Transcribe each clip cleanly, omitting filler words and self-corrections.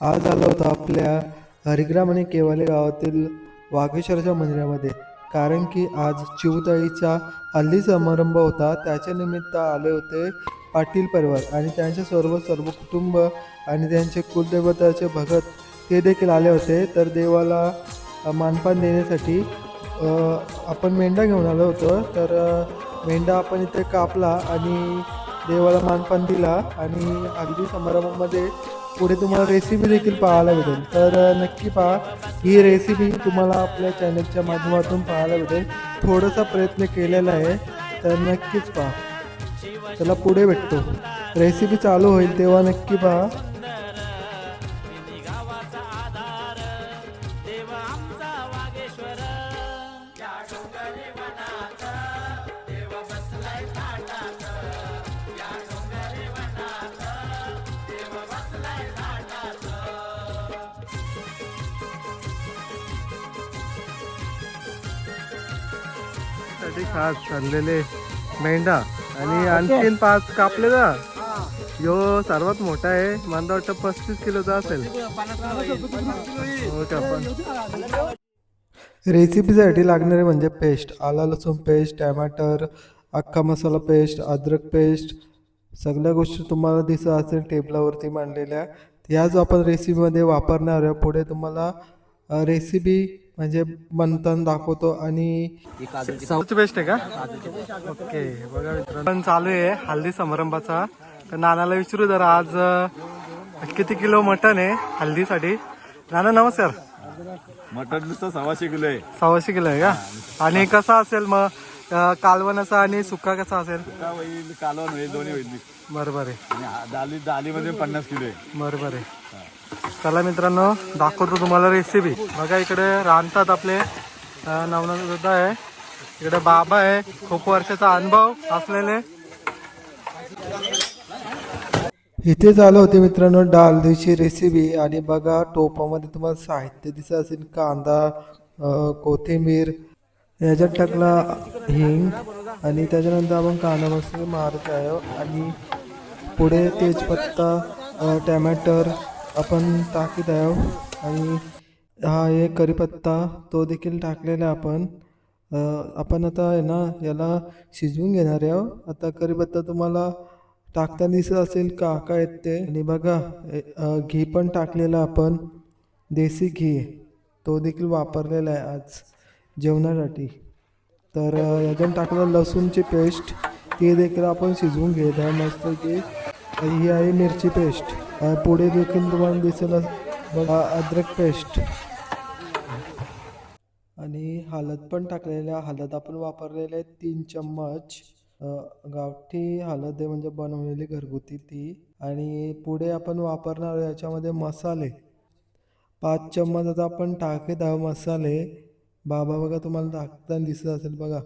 आज आलो होतो आपल्या हरिग्राम आणि केवाले गावातील वाघेश्वराच्या मंदिरामध्ये. कारण की आज चिऊताईचा हल्ली समारंभ होता. त्याच्या निमित्त आले होते पाटील परिवार आणि त्यांचे सर्व कुटुंब आणि त्यांचे कुलदेवताचे भगत ते देखील आले होते. तर देवाला मानपान देण्यासाठी आपण मेंढा घेऊन आलो होतो. तर मेंढा आपण इथे कापला आणि देवाला मानपान दिला आणि हल्दी समारंभामध्ये पुढे तुम्हाला रेसिपी देखील पाहायला भेटेल. तर नक्की पहा. ही रेसिपी तुम्हाला आपल्या चॅनलच्या माध्यमातून पाहायला भेटेल. थोडासा प्रयत्न केलेला आहे, तर नक्कीच पहा. चला पुढे भेटतो. रेसिपी चालू होईल तेव्हा नक्की पहा. साठी खास आणलेले मेंढा आणि आणखीन 5 कापले ना. यो सर्वात मोठा आहे, मला वाटतं 35 किलोचा असेल. हो का? पण रेसिपीसाठी लागणारे म्हणजे पेस्ट, आला लसूण पेस्ट, टमाटर, अख्खा मसाला पेस्ट, अद्रक पेस्ट, सगळ्या गोष्टी तुम्हाला दिसत असेल टेबलावरती मांडलेल्या. ह्याच आपण रेसिपीमध्ये वापरणार आहे. पुढे तुम्हाला रेसिपी म्हणजे बनताना दाखवतो. आणि साऊथ बेस्ट आहे का? ओके, बघा मित्रांनो, पण चालू आहे हल्दी समारंभाचा. तर नानाला विचारू जरा आज किती किलो मटन आहे हल्दीसाठी. नाना नमस्कार. मटन नुसतं 1.25 किलो आहे. 1.25 किलो आहे का? आणि कसा असेल मग कालवणाचा आणि सुका कसा असेल? का होईल, कालवण होईल, दोन्ही होईल. बरोबर आहे. आणि दालीमध्ये 50 किलो आहे. बरोबर आहे. चला मित्रांनो, दाखवतो तुम्हाला रेसिपी. बघा इकडे रांधतात आपले नवनाथ आहे, इकडे बाबा आहे, खूप वर्षाचा अनुभव असलेले. इथे चालू होते मित्रांनो डालची रेसिपी. आणि बघा टोपामध्ये तुम्हाला साहित्य दिसत असेल, कांदा, कोथिंबीर, याच्यात टाकला हिंग आणि त्याच्यानंतर आपण कांदा मस्त मारत आहे. आणि पुढे तेजपत्ता, टमॅटर आपण टाकीत आहे. आणि हा एक कढीपत्ता तो देखील टाकलेला आपण. आपण आता आहे ना याला शिजवून घेणार आहे. आता कढीपत्ता तुम्हाला टाकताना दिसत असेल का येत ते. आणि बघा घी पण टाकलेला आपण, देसी घी तो देखील वापरलेला आहे आज जेवणासाठी. तर याच्यात टाकलं लसूणची पेस्ट, ते देखील आपण शिजवून घेत आहे मस्त की. ही आहे मिरची पेस्ट. पुढे देखील तुम्हाला दिसेल बघा अद्रक पेस्ट. आणि हळद पण टाकलेल्या. हळद आपण वापरलेले आहे 3 चम्मच. गावठी हळद आहे म्हणजे बनवलेली घरगुती ती. आणि पुढे आपण वापरणार याच्यामध्ये मसाले 5 चम्मच आता आपण टाकत आहोत मसाले. बाबा बघा तुम्हाला टाकताना दिसत असेल बघा.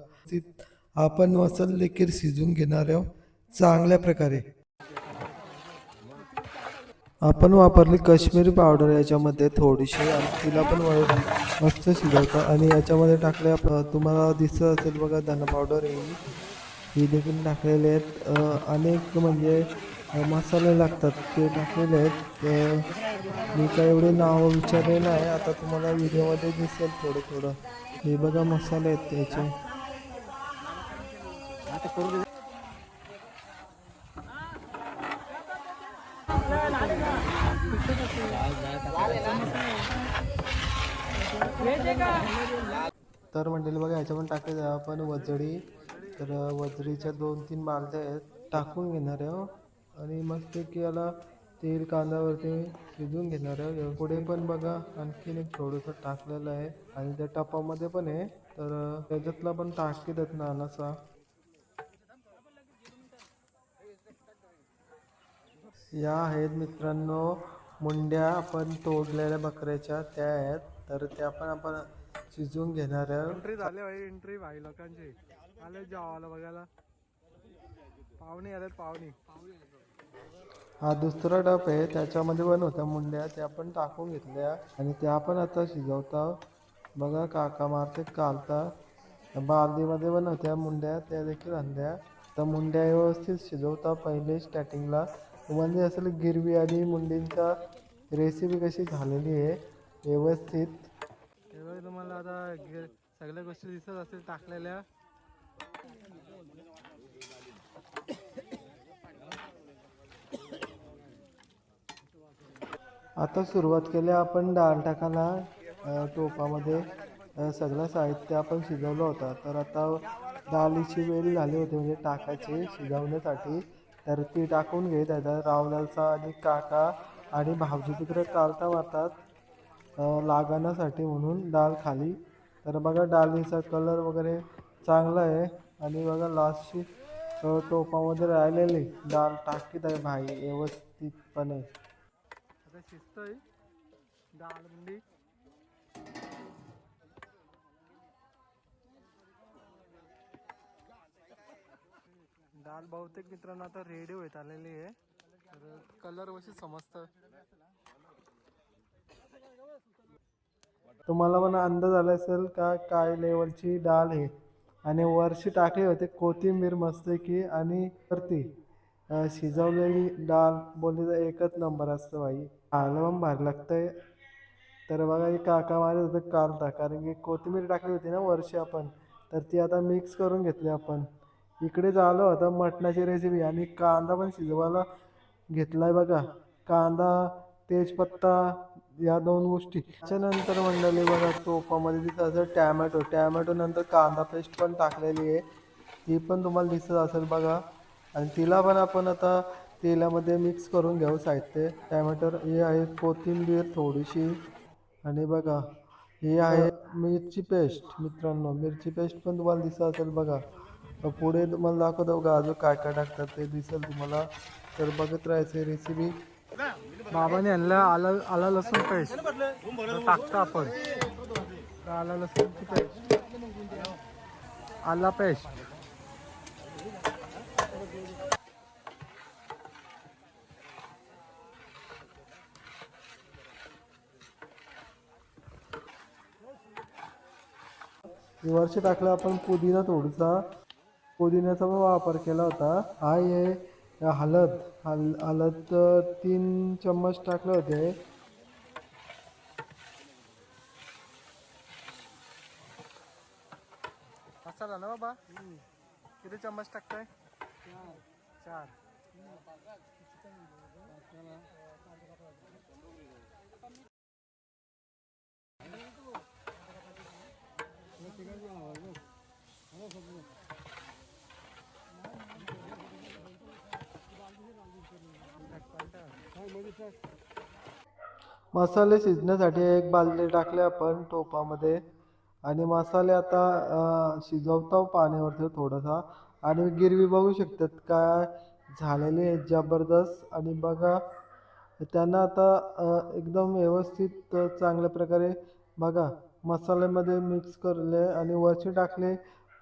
आपण मसाले देखील शिजवून घेणार आहोत चांगल्या प्रकारे. आपण वापरली काश्मीरी पावडर याच्यामध्ये थोडीशी, आणि तिला पण मस्त शिजवतं. आणि याच्यामध्ये टाकले तुम्हाला दिसत असेल बघा धना पावडर ही देखील टाकलेले आहेत. अनेक म्हणजे मसाले लागतात ते टाकलेले आहेत. मी काय एवढे नाव विचारलेलं आहे, आता तुम्हाला व्हिडिओमध्ये दिसेल थोडं. हे बघा मसाले आहेत त्याचे. तर मंडळी बघा ह्याच्यामध्ये टाकले आपण वजडी. तर वजडीच्या 2-3 बालद्या आहेत, टाकून घेणार आहे. आणि मस्त की याला तेल कांद्यावरती शिजवून घेणार आहे. पुढे पण बघा आणखीन एक थोडंसं टाकलेलं आहे आणि त्या टपामध्ये पण आहे. तर त्याच्यातला पण टाकीत आहेत नानासा. या आहेत मित्रांनो मुंड्या आपण तोडलेल्या बकऱ्याच्या, त्या आहेत. तर त्या पण आपण शिजवून घेणार आहे. एंट्री झाली भाई, एंट्री भाई लोकांची आले जेवायला बघायला. पाहुणे आलेत पाहुणे. हा दुसरा डब आहे, त्याच्यामध्ये पण होत्या मुंड्या, त्या पण टाकून घेतल्या आणि त्या पण आता शिजवता. बघा काका मारते कालता. बालदीमध्ये पण होत्या मुंड्या, त्या देखील आणल्या. तर मुंड्या व्यवस्थित शिजवता पहिले स्टार्टिंगला. तुम्हाला असेल गिरवी आणि मुंडींचा रेसिपी कशी झालेली आहे व्यवस्थित. तेव्हा तुम्हाला आता सगळ्या गोष्टी दिसत असतील टाकलेल्या. आता सुरुवात केली आपण डाळ टाकायला टोपामध्ये. सगळं साहित्य आपण शिजवलं होतं, तर आता डाळीची वेळ झाली होती म्हणजे टाकायची शिजवण्यासाठी. तर ती टाकून घेत आता रावलालचा आणि काका आणि भाऊजी तिकडे कालता मारतात लागण्यासाठी म्हणून डाळ खाली. तर बघा डाळीचा कलर वगैरे चांगला आहे. आणि बघा लास्टची टोपामध्ये राहिलेली डाळ टाकीत आहे भाई व्यवस्थितपणे. आता शिजतोय डाळ मुंडी. डाळ बहुतेक मित्रांनो आता रेडी होत आलेली आहे. तर कलर वशी समजतं. तुम्हाला पण अंदाज आला असेल का काय लेवलची डाळ आहे. आणि वरची टाकली होते कोथिंबीर मस्त की, आणि वरती शिजवलेली डाळ बोलली तर एकच नंबर असतं भाई. खायला पण भारी लागतंय. तर बघा हे काका मारत होते कालता, कारण की कोथिंबीर टाकली होती ना वरची आपण, तर ती आता मिक्स करून घेतली आपण. इकडे झालं होतं मटणाची रेसिपी आणि कांदा पण शिजवायला घेतलाय बघा. कांदा, तेजपत्ता या दोन गोष्टी. त्याच्यानंतर मंडळी बघा टोपामध्ये दिसत असेल टॅमॅटो नंतर कांदा पेस्ट पण टाकलेली आहे, ती पण तुम्हाला दिसत असेल बघा. आणि तिला पण आपण आता तेलामध्ये मिक्स करून घेऊ साहित्य. टॅमॅटो हे आहे, कोथिंबीर थोडीशी, आणि बघा ही आहे मिरची पेस्ट. मित्रांनो मिरची पेस्ट पण तुम्हाला दिसत असेल बघा. पुढे तुम्हाला दाखवतो का अजून काय काय टाकतात ते दिसेल तुम्हाला. तर बघत राहायचं रेसिपी. बाबाने आणलं आला लसूण पेस्ट टाकतो आपण. आला लसूणची पेस्ट, आला पेस्ट. वरची टाकलं आपण पुदिना थोडासा, पुदिन्याचा पण वापर केला होता. हा आहे हळद 3 चम्मच टाकले होते. मसाला ना बाबा किती चम्मच टाकताय? 4. मसाले शिजण्यासाठी एक बालदी टाकले आपण टोपामध्ये. आणि मसाले आता शिजवतो पाण्यावरती थोडासा. आणि गिरवी बघू शकतात काय झालेली आहे जबरदस्त. आणि बघा त्यांना आता एकदम व्यवस्थित चांगल्या प्रकारे बघा मसाल्यामध्ये मिक्स करले. आणि वरची टाकले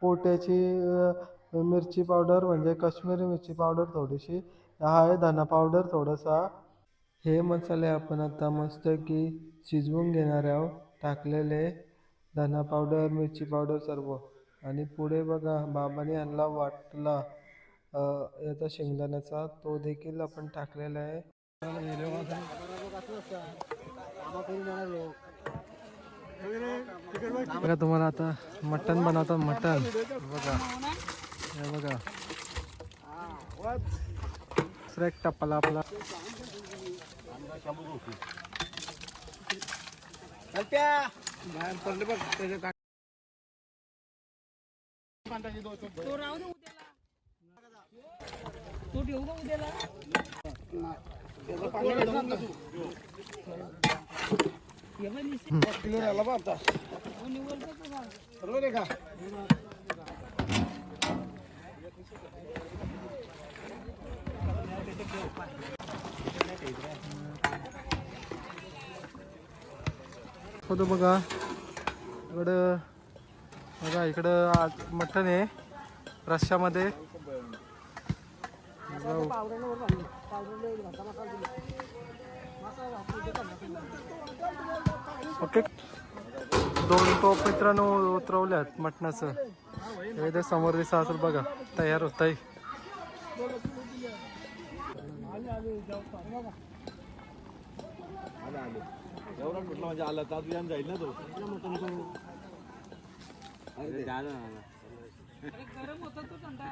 पोट्याची मिरची पावडर म्हणजे काश्मीरी मिरची पावडर थोडीशी. हा आहे धना पावडर थोडासा. हे मसाले आपण आता मस्त की शिजवून घेणार आहोत टाकलेले. धना पावडर, मिरची पावडर सर्व. आणि पुढे बघा बाबाने आणला वाटला याचा शेंगदाण्याचा, तो देखील आपण टाकलेला आहे. बघा तुम्हाला आता मटण बनवतात. मटण बघा, हे बघा दुसरा एक टप्पाला आपला. होतो बघा इकडं. बघा इकडं आज मटण आहे रश्श्यामध्ये. ओके, 2 टोप मित्रांनो उतरवल्यात मटणाचं. हे ते समोर दिसत असेल बघा, तयार होत आहे. एवढा कुठला म्हणजे आला तर बियाण जाईल ना तो. अरे गरम होता तो थंडा